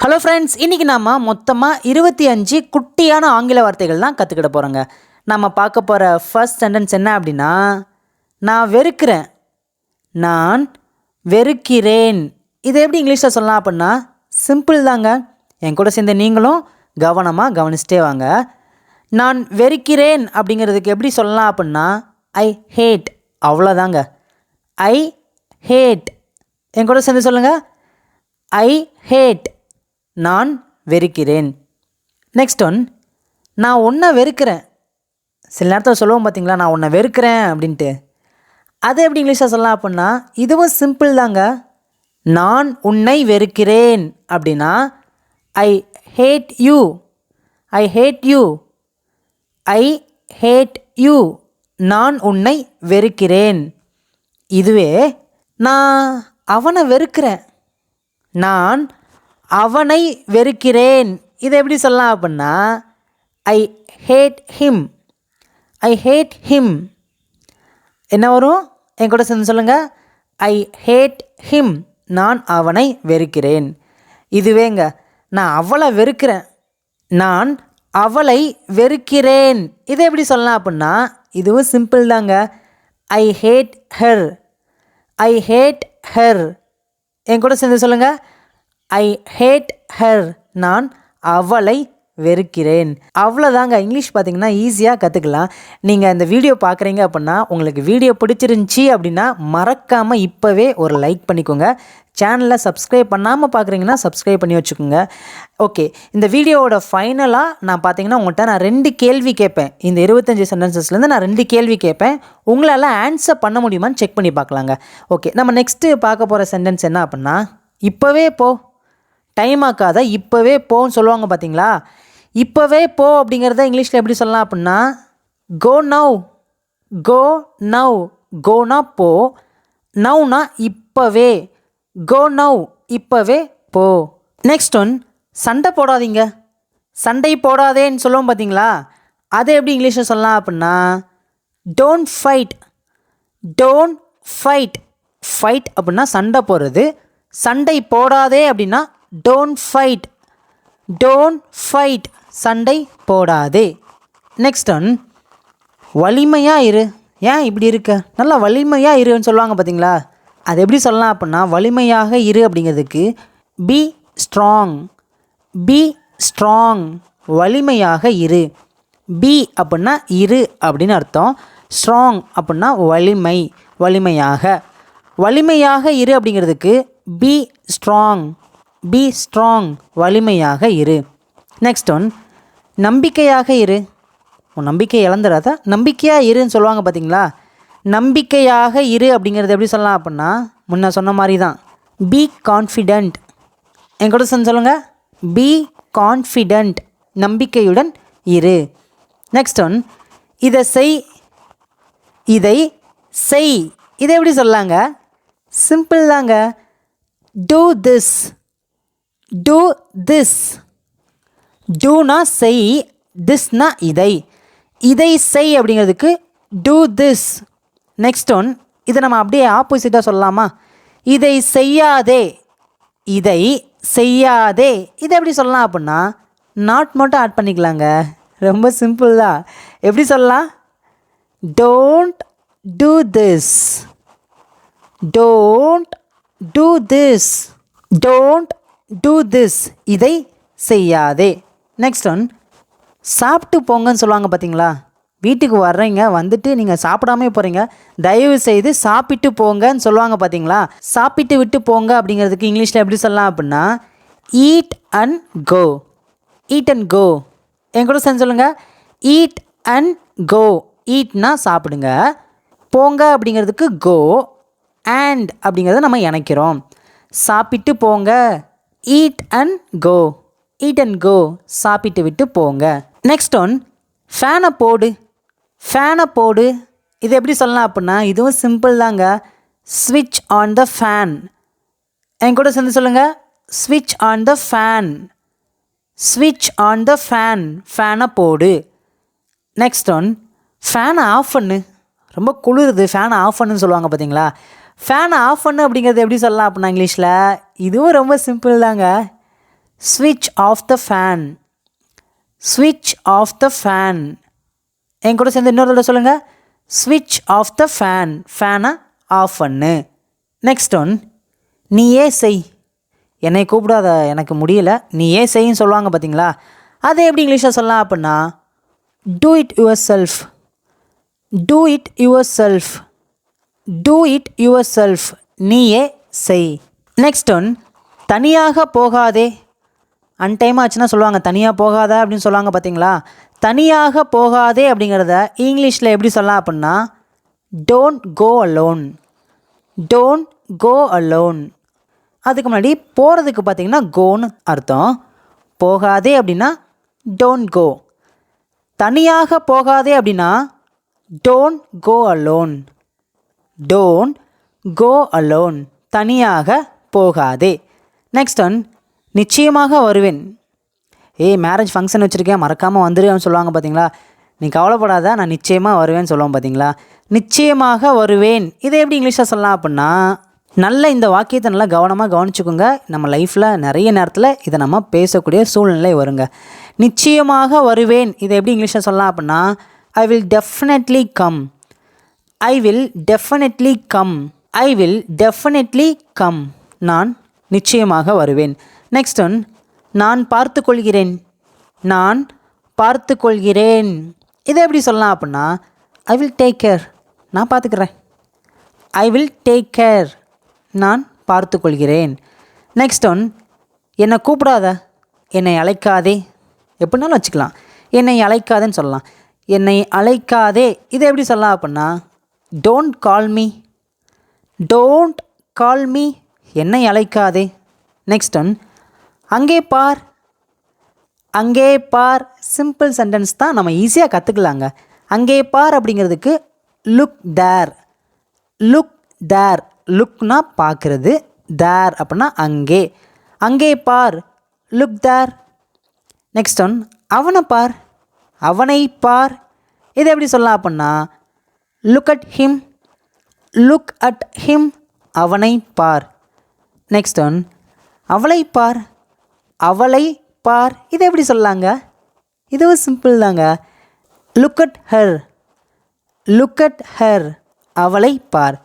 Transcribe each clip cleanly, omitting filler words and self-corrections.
Hello friends, இன்றைக்கி நம்ம மொத்தமாக 25 குட்டியான ஆங்கில வார்த்தைகள் தான் கற்றுக்கிட போகிறோங்க. நம்ம பார்க்க போகிற ஃபர்ஸ்ட் சென்டென்ஸ் என்ன அப்படின்னா, நான் வெறுக்கிறேன், நான் வெறுக்கிறேன். இதை எப்படி இங்கிலீஷில் சொல்லலாம் அப்படின்னா, சிம்பிள் தாங்க. என் கூட சேர்ந்து நீங்களும் கவனமாக கவனிச்சிட்டே வாங்க. நான் வெறுக்கிறேன் அப்படிங்கிறதுக்கு எப்படி சொல்லலாம் அப்படின்னா, ஐ ஹேட். அவ்வளோதாங்க. ஐ ஹேட். என் கூட சேர்ந்து சொல்லுங்கள், ஐ ஹேட். நான் வெறுக்கிறேன். நெக்ஸ்ட் ஒன், நான் உன்னை வெறுக்கிறேன். சில நேரத்தில் சொல்லுவோம் பார்த்தீங்களா, நான் உன்னை வெறுக்கிறேன் அப்படின்ட்டு. அதை எப்படி இங்கிலீஷில் சொல்லலாம் அப்படின்னா, இதுவும் சிம்பிள் தாங்க. நான் உன்னை வெறுக்கிறேன் அப்படின்னா I hate you. I hate you. I hate you. நான் உன்னை வெறுக்கிறேன். இதுவே நான் அவனை வெறுக்கிறேன், நான் அவனை வெறுக்கிறேன். இதை எப்படி சொல்லலாம் அப்படின்னா, I hate him. I hate him. என்ன வரும்? என் கூட சேர்ந்து சொல்லுங்கள், ஐ ஹேட் ஹிம். நான் அவனை வெறுக்கிறேன். இதுவேங்க, நான் அவளை வெறுக்கிறேன், நான் அவளை வெறுக்கிறேன். இதை எப்படி சொல்லலாம் அப்படின்னா, இதுவும் சிம்பிள் தாங்க. I hate her. I hate her. என் கூட சேர்ந்து சொல்லுங்கள், ஐ ஹேட் ஹர். நான் அவளை வெறுக்கிறேன். அவ்வளோதாங்க. இங்கிலீஷ் பார்த்திங்கன்னா ஈஸியாக கற்றுக்கலாம். நீங்கள் இந்த வீடியோ பார்க்குறீங்க அப்படின்னா, உங்களுக்கு வீடியோ பிடிச்சிருந்துச்சி அப்படின்னா மறக்காமல் இப்போவே ஒரு லைக் பண்ணிக்கோங்க. சேனலை சப்ஸ்கிரைப் பண்ணாமல் பார்க்குறீங்கன்னா சப்ஸ்கிரைப் பண்ணி வச்சுக்கோங்க. ஓகே, இந்த வீடியோவோட ஃபைனலாக நான் பார்த்தீங்கன்னா உங்கள்கிட்ட நான் 2 கேள்வி கேட்பேன். இந்த 25 சென்டென்சஸ்லேருந்து நான் 2 கேள்வி கேட்பேன். உங்களால் ஆன்சர் பண்ண முடியுமான்னு செக் பண்ணி பார்க்கலாங்க. ஓகே, நம்ம நெக்ஸ்ட்டு பார்க்க போகிற சென்டென்ஸ் என்ன அப்படின்னா, இப்போவே போ. டைம் ஆக்காத, இப்போவே போன்னு சொல்லுவாங்க பார்த்தீங்களா. இப்போவே போ அப்படிங்கிறத இங்கிலீஷில் எப்படி சொல்லலாம் அப்படின்னா, கோ நவ். Go now. கோனா போ, நவ்னா இப்போவே. Go now. இப்போவே போ. நெக்ஸ்ட் ஒன், சண்டை போடாதீங்க. சண்டை போடாதேன்னு சொல்லுவோம் பார்த்தீங்களா. அதை எப்படி இங்கிலீஷில் சொல்லலாம் அப்படின்னா, don't fight. Don't fight. Fight அப்படின்னா சண்டை போடுறது. சண்டை போடாதே அப்படின்னா டோன்ட் ஃபைட். Don't fight. சண்டை போடாதே. நெக்ஸ்ட் ஒன், வலிமையாக இரு. ஏன் இப்படி இருக்க, நல்லா வலிமையாக இருன்னு சொல்லுவாங்க பார்த்தீங்களா. அது எப்படி சொல்லலாம் அப்படின்னா, வலிமையாக இரு அப்படிங்கிறதுக்கு பி ஸ்ட்ராங். Be strong. வலிமையாக இரு. பி அப்படின்னா இரு அப்படின்னு அர்த்தம். ஸ்ட்ராங் அப்படின்னா வலிமை, வலிமையாக. வலிமையாக இரு அப்படிங்கிறதுக்கு பி ஸ்ட்ராங். Be strong. வலிமையாக இரு. நெக்ஸ்ட் ஒன், நம்பிக்கையாக இரு. உன் நம்பிக்கை இழந்துடாத, நம்பிக்கையாக இருன்னு சொல்லுவாங்க பார்த்தீங்களா. நம்பிக்கையாக இரு அப்படிங்கிறது எப்படி சொல்லலாம் அப்படின்னா, முன்ன சொன்ன மாதிரி தான், பி கான்ஃபிடென்ட். என் கூட சொல்லுங்கள், பி கான்ஃபிடென்ட். நம்பிக்கையுடன் இரு. நெக்ஸ்ட் ஒன், இதை செய். இதை செய். இதை எப்படி சொல்லலாங்க, சிம்பிள் தாங்க. Do this. Do this. டூனா செய், திஸ்னா இதை. இதை செய் அப்படிங்கிறதுக்கு டூ திஸ். நெக்ஸ்ட் ஒன், இதை நம்ம அப்படியே ஆப்போசிட்டாக சொல்லலாமா, இதை செய்யாதே. இதை செய்யாதே. இதை எப்படி சொல்லலாம் அப்படின்னா, நாட் மட்டும் ஆட் பண்ணிக்கலாங்க. ரொம்ப சிம்பிள் தான். எப்படி சொல்லலாம், don't do this. Don't do this. Don't do this. இதை செய்யாதே. நெக்ஸ்ட் ஒன், சாப்பிட்டு போங்கன்னு சொல்லுவாங்க பார்த்தீங்களா. வீட்டுக்கு வர்றீங்க, வந்துட்டு நீங்கள் சாப்பிடாமே போகிறீங்க, தயவு செய்து சாப்பிட்டு போங்கன்னு சொல்லுவாங்க பார்த்தீங்களா. சாப்பிட்டு விட்டு போங்க அப்படிங்கிறதுக்கு இங்கிலீஷில் எப்படி சொல்லலாம் அப்படின்னா, eat and go. Eat and go. என் கூட சேர்ந்து சொல்லுங்கள், ஈட் அண்ட் கோ. ஈட்னா சாப்பிடுங்க, போங்க அப்படிங்கிறதுக்கு கோ, அண்ட் அப்படிங்கிறத நம்ம இணைக்கிறோம். சாப்பிட்டு போங்க, eat and go. Eat and go. சாப்பிட்டு விட்டு போங்க. நெக்ஸ்ட் ஒன், ஃபேனை போடு. ஃபேனை போடு. இது எப்படி சொல்லலாம் அப்படின்னா, இதுவும் சிம்பிள் தாங்க. ஸ்விட்ச் ஆன் த ஃபேன். என் கூட சேர்ந்து சொல்லுங்கள், ஸ்விட்ச் ஆன் த ஃபேன். ஸ்விட்ச் ஆன் த ஃபேன். ஃபேனை போடு. நெக்ஸ்ட் ஒன், ஃபேனை ஆஃப் பண்ணு. ரொம்ப குளிருது, ஃபேனை ஆஃப் பண்ணுன்னு சொல்லுவாங்க பார்த்தீங்களா. ஃபேனை ஆஃப் பண்ணு அப்படிங்கிறது எப்படி சொல்லலாம் அப்படின்னா இங்கிலீஷில், இதுவும் ரொம்ப சிம்பிள் தாங்க. ஸ்விட்ச் ஆஃப் த ஃபேன். ஸ்விட்ச் ஆஃப் த ஃபேன். என் கூட சேர்ந்து இன்னொரு தடவை சொல்லுங்கள். ஸ்விட்ச் ஆஃப் த ஃபேன். ஃபேனை ஆஃப் பண்ணு. நெக்ஸ்ட் ஒன், நீயே செய். என்னை கூப்பிடாத, எனக்கு முடியல, நீயே செய்ன்னு சொல்லுவாங்க பார்த்தீங்களா? அதை எப்படி இங்கிலீஷில் சொல்லலாம் அப்படின்னா do it your self. Do it your self. Do it your self. நீயே செய். நெக்ஸ்ட் ஒன், தனியாக போகாதே. அன்டைம் ஆச்சுன்னா சொல்லுவாங்க தனியாக போகாத அப்படின்னு சொல்லுவாங்க பார்த்தீங்களா? தனியாக போகாதே அப்படிங்கிறத இங்கிலீஷில் எப்படி சொல்லலாம் அப்படின்னா don't go alone. Don't go alone. அதுக்கு முன்னாடி போகிறதுக்கு பார்த்தீங்கன்னா கோன்னு அர்த்தம். போகாதே அப்படின்னா டோன்ட் கோ. தனியாக போகாதே அப்படின்னா don't go alone. Don't go alone. தனியாக போகாதே. நெக்ஸ்ட் ஒன், நிச்சயமாக வருவேன். மேரேஜ் ஃபங்க்ஷன் வச்சுருக்கேன், மறக்காமல் வந்துடுவேன்னு சொல்லுவாங்க பார்த்தீங்களா? நீ கவலைப்படாத, நான் நிச்சயமாக வருவேன்னு சொல்லுவோம் பார்த்தீங்களா? நிச்சயமாக வருவேன். இதை எப்படி இங்கிலீஷில் சொல்லலாம் அப்படின்னா நல்ல இந்த வாக்கியத்தை நல்லா கவனமாக கவனிச்சுக்கோங்க. நம்ம லைஃப்பில் நிறைய நேரத்தில் இதை நம்ம பேசக்கூடிய சூழ்நிலை வருங்க. நிச்சயமாக வருவேன். இதை எப்படி இங்கிலீஷில் சொல்லலாம் அப்படின்னா I will definitely come. I will definitely come. I will definitely come. நான் நிச்சயமாக வருவேன். நெக்ஸ்ட் ஒன், நான் பார்த்து கொள்கிறேன். நான் பார்த்து கொள்கிறேன். இதை எப்படி சொல்லலாம் அப்படின்னா ஐ வில் டேக் கேர். நான் பார்த்துக்கிறேன். I will take care. நான் பார்த்து கொள்கிறேன். நெக்ஸ்ட் ஒன், என்னை கூப்பிடாத, என்னை அழைக்காதே. எப்படினாலும் வச்சுக்கலாம். என்னை அழைக்காதேன்னு சொல்லலாம். என்னை அழைக்காதே. இதை எப்படி சொல்லலாம் அப்படின்னா don't call me. Don't call me. என்னை அழைக்காதே. நெக்ஸ்ட் ஒன், அங்கே பார். அங்கே பார். சிம்பிள் சென்டென்ஸ் தான், நம்ம ஈஸியாக கற்றுக்கலாங்க. அங்கே பார் அப்படிங்கிறதுக்கு லுக் தேர். லுக் தேர். லுக்னா பார்க்குறது, தேர் அப்படின்னா அங்கே. அங்கே பார். Look there. நெக்ஸ்ட் ஒன், அவனை பார். அவனை பார். இதை எப்படி சொல்லலாம் அப்படின்னா look at him. Look at him. அவனை பார். நெக்ஸ்ட் ஒன், அவளை பார். அவளை பார். இதை எப்படி சொல்லலாங்க? இதுவும் சிம்பிள் தாங்க. Look at her. Look at her. அவளை பார்.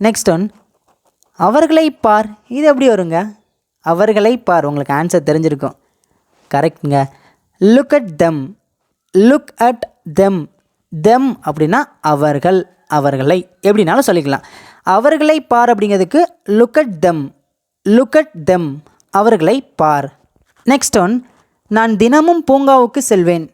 நெக்ஸ்ட் ஒன், அவர்களை பார். இது எப்படி வருங்க? அவர்களை பார். உங்களுக்கு ஆன்சர் தெரிஞ்சிருக்கும். கரெக்டுங்க. Look at them. Look at them. Them அப்படின்னா அவர்கள், அவர்களை எப்படினாலும் சொல்லிக்கலாம். அவர்களை பார் அப்படிங்கிறதுக்கு look at them. Look at them. அவர்களை பார். நெக்ஸ்ட் ஒன், நான் தினமும் பூங்காவுக்கு செல்வேன்.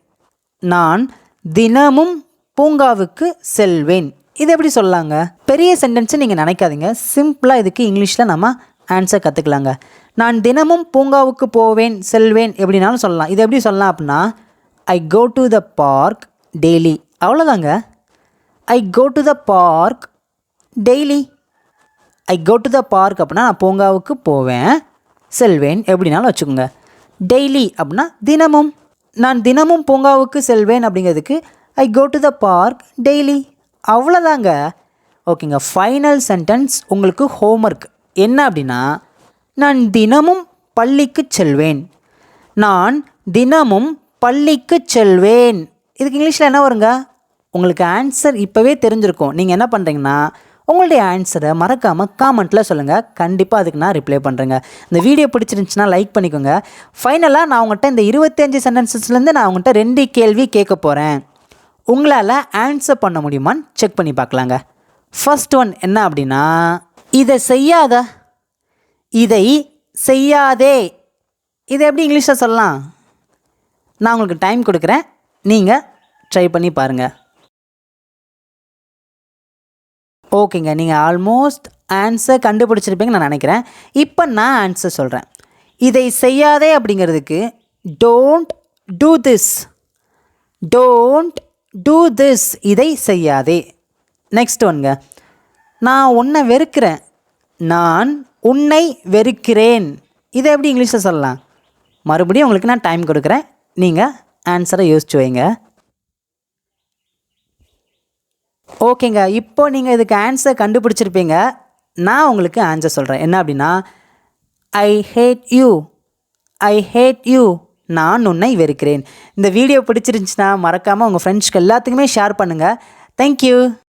நான் தினமும் பூங்காவுக்கு செல்வேன். இது எப்படி சொல்லலாங்க? பெரிய சென்டென்ஸு நீங்கள் நினைக்காதீங்க. சிம்பிளாக இதுக்கு இங்கிலீஷில் நம்ம ஆன்சர் கற்றுக்கலாங்க. நான் தினமும் பூங்காவுக்கு போவேன், செல்வேன் எப்படினாலும் சொல்லலாம். இது எப்படி சொல்லலாம் அப்படின்னா I go to the park daily. அவ்வளோதாங்க. I go to the park daily. I go to the park அப்படின்னா நான் பூங்காவுக்கு போவேன், செல்வேன் எப்படினாலும் வச்சுக்கோங்க. டெய்லி அப்படின்னா தினமும். நான் தினமும் பூங்காவுக்கு செல்வேன் அப்படிங்கிறதுக்கு I go to the park daily. அவ்வளோதாங்க. ஓகேங்க. ஃபைனல் சென்டென்ஸ் உங்களுக்கு ஹோம்ஒர்க் என்ன அப்படின்னா நான் தினமும் பள்ளிக்கு செல்வேன். நான் தினமும் பள்ளிக்கு செல்வேன். இதுக்கு இங்கிலீஷில் என்ன வருங்க? உங்களுக்கு ஆன்சர் இப்போவே தெரிஞ்சிருக்கும். நீங்கள் என்ன பண்ணுறீங்கன்னா உங்களுடைய ஆன்சரை மறக்காமல் காமெண்ட்டில் சொல்லுங்கள். கண்டிப்பாக அதுக்கு நான் ரிப்ளை பண்ணுறேங்க. இந்த வீடியோ பிடிச்சிருந்துச்சுன்னா லைக் பண்ணிக்கோங்க. ஃபைனலாக நான் உங்கள்கிட்ட இந்த 25 சென்டென்சஸ்லேருந்து நான் உங்கள்கிட்ட 2 கேள்வி கேட்க போகிறேன். உங்களால் ஆன்சர் பண்ண முடியுமான்னு செக் பண்ணி பார்க்கலாங்க. ஃபர்ஸ்ட் ஒன் என்ன அப்படின்னா இதை செய்யாத. இதை செய்யாதே. இதை எப்படி இங்கிலீஷில் சொல்லலாம்? நான் உங்களுக்கு டைம் கொடுக்குறேன், நீங்கள் ட்ரை பண்ணி பாருங்கள். ஓகேங்க. நீங்கள் ஆல்மோஸ்ட் ஆன்சர் கண்டுபிடிச்சிருப்பீங்கன்னு நான் நினைக்கிறேன். இப்போ நான் ஆன்சர் சொல்கிறேன். இதை செய்யாதே அப்படிங்கிறதுக்கு don't do this. Don't do this. இதை செய்யாதே. நெக்ஸ்ட் ஒன்ங்க, நான் உன்னை வெறுக்கிறேன். நான் உன்னை வெறுக்கிறேன். இதை எப்படி இங்கிலீஷில் சொல்லலாம்? மறுபடியும் உங்களுக்கு நான் டைம் கொடுக்குறேன், நீங்கள் ஆன்சரை யோசிச்சு வைங்க. ஓகேங்க. இப்போ நீங்கள் இதுக்கு ஆன்சர் கண்டுபிடிச்சிருப்பீங்க. நான் உங்களுக்கு ஆன்சர் சொல்கிறேன். என்ன அப்படின்னா I hate you. I hate you. நான் உன்னை வெறுக்கிறேன். இந்த வீடியோ பிடிச்சிருந்துச்சுன்னா மறக்காமல் உங்கள் ஃப்ரெண்ட்ஸ்க்கு எல்லாத்துக்குமே ஷேர் பண்ணுங்கள். தேங்க்யூ.